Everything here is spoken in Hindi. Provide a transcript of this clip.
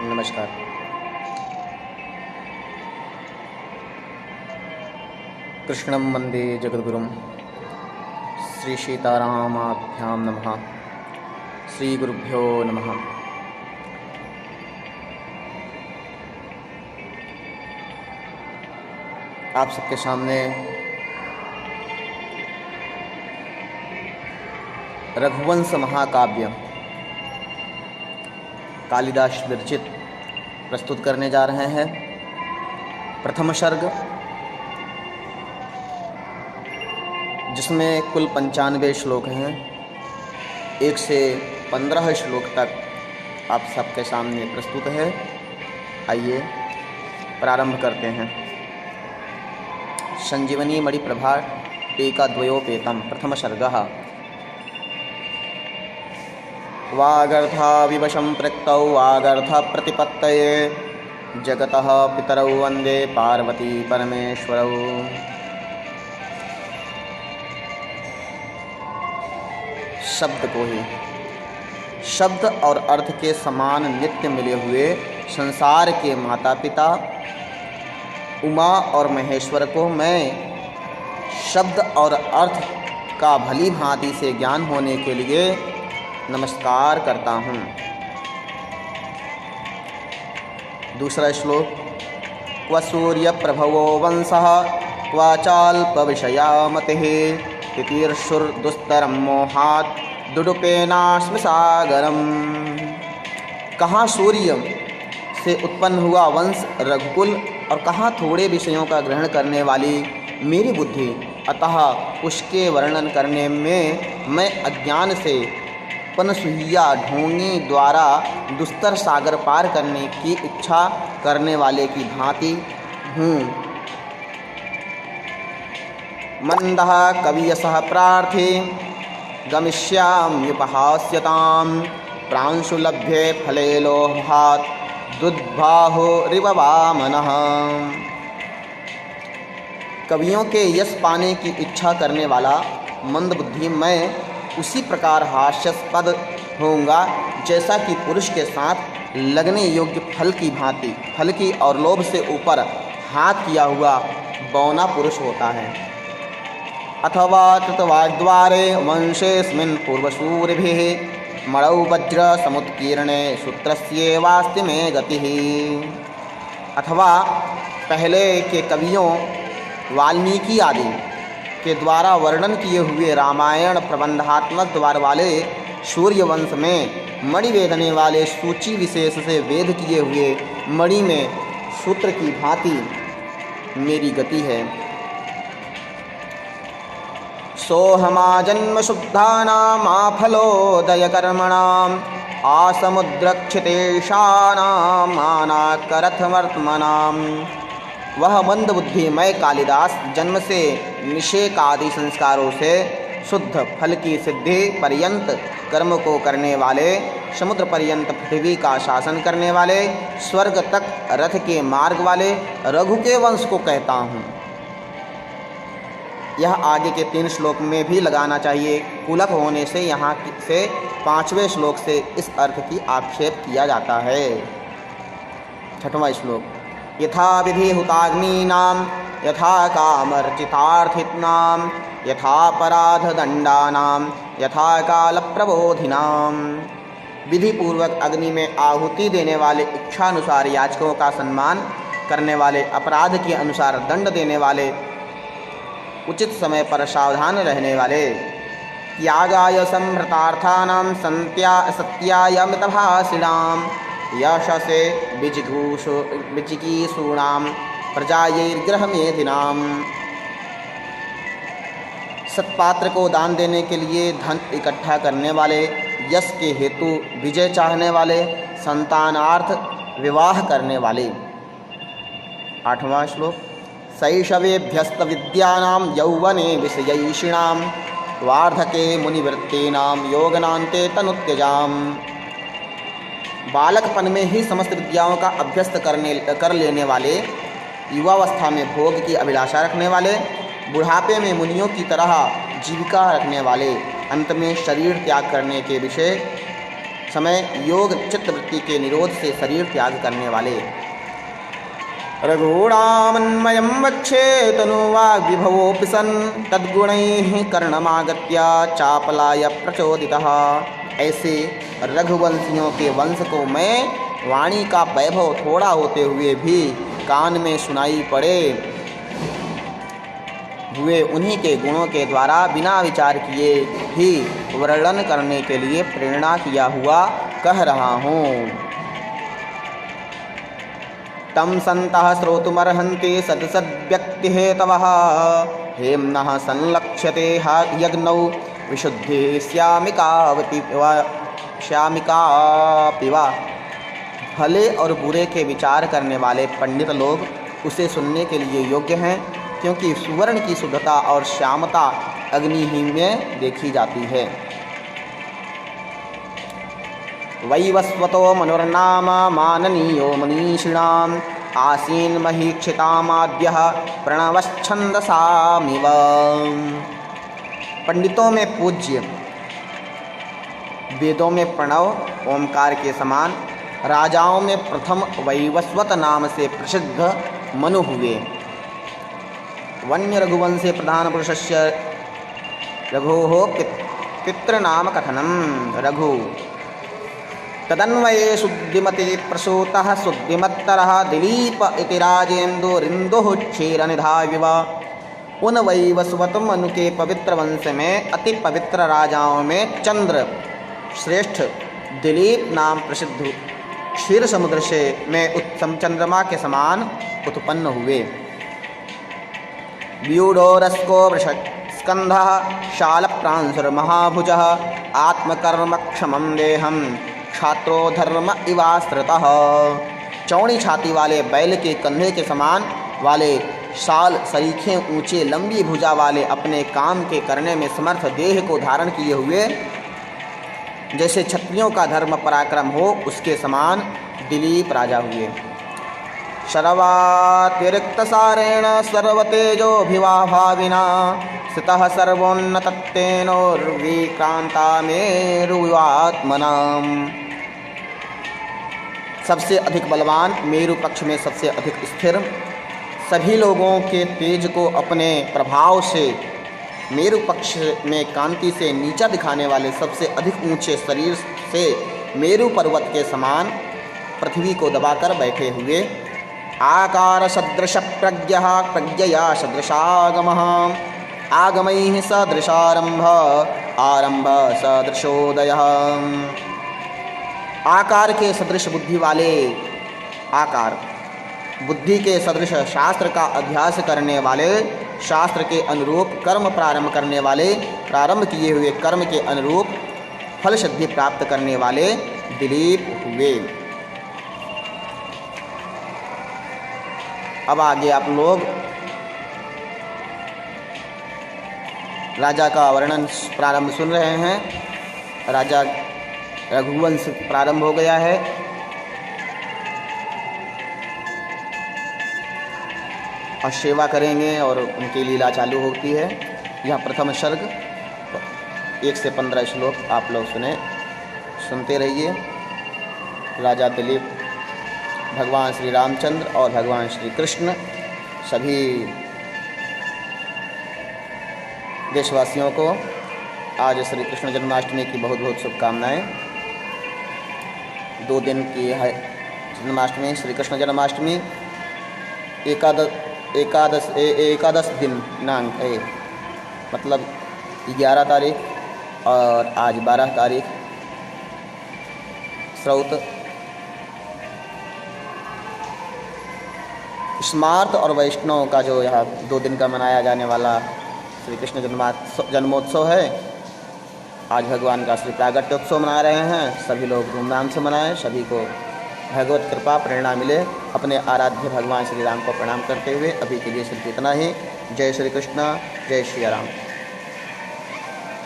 नमस्कार। कृष्णं वंदे जगद्गुरुं। श्री सीतारामाभ्यां नमः। श्री गुरुभ्यो नमः। आप सबके सामने रघुवंश महाकाव्य कालिदास विरचित प्रस्तुत करने जा रहे हैं। प्रथम सर्ग, जिसमें कुल 95 श्लोक हैं। 1 से 15 श्लोक तक आप सबके सामने प्रस्तुत है। आइए प्रारंभ करते हैं। संजीवनी मणिप्रभा टीका द्वयोपेतम। प्रथम सर्गः। वागर्धाविव सम्पृक्तौ वागर्ध प्रतिपत्तये जगतः पितरौ वन्दे पार्वती परमेश्वरौ। शब्द को ही शब्द और अर्थ के समान नित्य मिले हुए संसार के माता पिता उमा और महेश्वर को मैं शब्द और अर्थ का भली भांति से ज्ञान होने के लिए नमस्कार करता हूँ। दूसरा श्लोक। क्व सूर्य प्रभवो वंशः क्व चाल्प विषया मतिः तितीर्षुर्दुस्तरं मोहात् दुडुपेनास्मि सागरम। कहाँ सूर्य से उत्पन्न हुआ वंश रघुकुल और कहाँ थोड़े विषयों का ग्रहण करने वाली मेरी बुद्धि, अतः उसके वर्णन करने में मैं अज्ञान से पनसुहिया ढोंगी द्वारा दुस्तर सागर पार करने की इच्छा करने वाले की भांति हूँ। मंदः कवियसः प्रार्थी गमिष्याम्युपहास्यतां प्रांशुलभ्ये फले लोहात् दुद्बाहुरिव वामनः। कवियों के यश पाने की इच्छा करने वाला मंदबुद्धि मैं उसी प्रकार हास्यास्पद होऊंगा जैसा कि पुरुष के साथ लगने योग्य फल की भांति फल की और लोभ से ऊपर हाथ किया हुआ बौना पुरुष होता है। अथवा कृतवाग्द्वारे वंशेऽस्मिन् पूर्वसूरिभिः मणौ वज्र समुत्कीर्णे सूत्रस्येवास्ति मे गतिः। अथवा पहले के कवियों वाल्मीकि आदि के द्वारा वर्णन किए हुए रामायण प्रबंधात्मक द्वार वाले सूर्यवंश में मणि वेदने वाले सूची विशेष से वेद किए हुए मणि में सूत्र की भांति मेरी गति है। सोहमाजन्म शुद्धानाम् आफलोदय कर्मणाम् आसमुद्रक्षितेशानाम् आनाकरथमर्त्मनाम्। वह मंदबुद्धि मैं कालिदास जन्म से निषेक आदि संस्कारों से शुद्ध फल की सिद्धि पर्यंत कर्म को करने वाले, समुद्र पर्यंत पृथ्वी का शासन करने वाले, स्वर्ग तक रथ के मार्ग वाले रघु के वंश को कहता हूँ। यह आगे के 3 श्लोक में भी लगाना चाहिए। कुलक होने से यहाँ से 5वें श्लोक से इस अर्थ की आक्षेप किया जाता है। 6वां श्लोक। यथा विधि हुताग्नीनां यथा कामर्चितार्थिनां यथा पराधदंडानां यथा काल प्रबोधिनां। विधि पूर्वक अग्नि में आहुति देने वाले, इच्छानुसार याचकों का सम्मान करने वाले, अपराध के अनुसार दंड देने वाले, उचित समय पर सावधान रहने वाले, त्यागाय संभृतार्थानां सत्याय मितभाषिणां यशसे विचिकीषूणां प्रजायैर्गृहमेधिनां। सत्पात्र को दान देने के लिए धन इकट्ठा करने वाले, यश के हेतु विजय चाहने वाले, संतानार्थ विवाह करने वाले। 8वां श्लोक। शैशवेभ्यस्त विद्यानां यौवने विषयैषिणां वार्धके मुनिवृत्तीनां योगनान्ते तनुत्यजाम्। बालकपन में ही समस्त विद्याओं का अभ्यस्त कर लेने वाले, युवावस्था में भोग की अभिलाषा रखने वाले, बुढ़ापे में मुनियों की तरह जीविका रखने वाले, अंत में शरीर त्याग करने के विषय समय योग चित्तवृत्ति के निरोध से शरीर त्याग करने वाले। रघूणामन्मयं वक्षे तनुवाग्विभवोऽपि सन् तद्गुणैः कर्णमागत्य चापलाय प्रचोदितः। ऐसे रघुवंशियों के वंश को मैं वाणी का वैभव थोड़ा होते हुए भी कान में सुनाई पड़े हुए उन्हीं के गुणों के द्वारा बिना विचार किए ही वर्णन करने के लिए प्रेरणा किया हुआ कह रहा हूँ। तम संतः श्रोतुमर्हन्ति सदसद्व्यक्तिहेतवः हेम्नः संलक्ष्यते यज्ञौ विशुद्धि श्यामिकापिवा। भले और बुरे के विचार करने वाले पंडित लोग उसे सुनने के लिए योग्य हैं, क्योंकि सुवर्ण की शुद्धता और श्यामता अग्नि ही में देखी जाती है। वैवस्वतो मनुर्नाम माननीयो मनीषिणाम् आसीन महीक्षितामाद्यः प्रणवच्छन्दसामिव। पंडितों में पूज्य, वेदों में प्रणव ओंकार के समान, राजाओं में प्रथम वैवस्वत नाम से प्रसिद्ध मनु हुए। वन्य रघुवंशे प्रधान पुरुषस्य रघोः पितृनाम कथनम। रघु तदन्वये शुद्धिमति प्रसूतः शुद्धिमत्तरः दिलीप इति राजेन्दुरिन्दुः क्षीरनिधाविव। उन वैवस्वत मनु के पवित्र वंश में अति पवित्र राजाओं में चंद्र श्रेष्ठ दिलीप नाम प्रसिद्ध क्षीर समुद्र से में उत्तम चंद्रमा के समान उत्पन्न हुए। व्यूढ़ोरस्को वृषस्कंधः शालप्रांशुर्महाभुजः आत्मकर्मक्षमं देहं क्षात्रो धर्म इवाश्रितः। चौड़ी छाती वाले बैल के कंधे के समान वाले शाल सरीखे ऊंचे लंबी भुजा वाले अपने काम के करने में समर्थ देह को धारण किए हुए जैसे क्षत्रियों का धर्म पराक्रम हो उसके समान दिलीप राजा हुए। शर्वातिरिक्तसारेण सर्वतेजोभिवाभाविना स्थितः सर्वोन्नतत्तेनोर्विक्रांतामेरुवात्मनाम्। सबसे अधिक बलवान, मेरु पक्ष में सबसे अधिक स्थिर, सभी लोगों के तेज को अपने प्रभाव से मेरु पक्ष में कांति से नीचा दिखाने वाले, सबसे अधिक ऊंचे शरीर से मेरु पर्वत के समान पृथ्वी को दबाकर बैठे हुए। आकार सदृश प्रज्ञः प्रज्ञया सदृशागमः आगमैः सदृशारंभ आरंभ सदृशोदयः। आकार के सदृश बुद्धि वाले, आकार बुद्धि के सदृश शास्त्र का अभ्यास करने वाले, शास्त्र के अनुरूप कर्म प्रारंभ करने वाले, प्रारंभ किए हुए कर्म के अनुरूप फल सिद्धि प्राप्त करने वाले दिलीप हुए। अब आगे आप लोग राजा का वर्णन प्रारंभ सुन रहे हैं। राजा रघुवंश प्रारंभ हो गया है। और सेवा करेंगे और उनकी लीला चालू होती है। यहाँ प्रथम सर्ग 1 से 15 श्लोक आप लोग सुनते रहिए। राजा दिलीप, भगवान श्री रामचंद्र और भगवान श्री कृष्ण सभी देशवासियों को आज श्री कृष्ण जन्माष्टमी की बहुत बहुत शुभकामनाएं। 2 दिन की है जन्माष्टमी, श्री कृष्ण जन्माष्टमी। एकादश दिन दिनांक है, मतलब 11 तारीख और आज 12 तारीख श्रौत। स्मार्त और वैष्णव का जो यहाँ 2 दिन का मनाया जाने वाला श्री कृष्ण जन्मोत्सव है। आज भगवान का श्री प्रागट्योत्सव मना रहे हैं। सभी लोग धूमधाम से मनाएं। सभी को भगवत कृपा प्रेरणा मिले। अपने आराध्य भगवान श्री राम को प्रणाम करते हुए अभी के लिए सिर्फ इतना ही। जय श्री कृष्ण, जय श्री राम।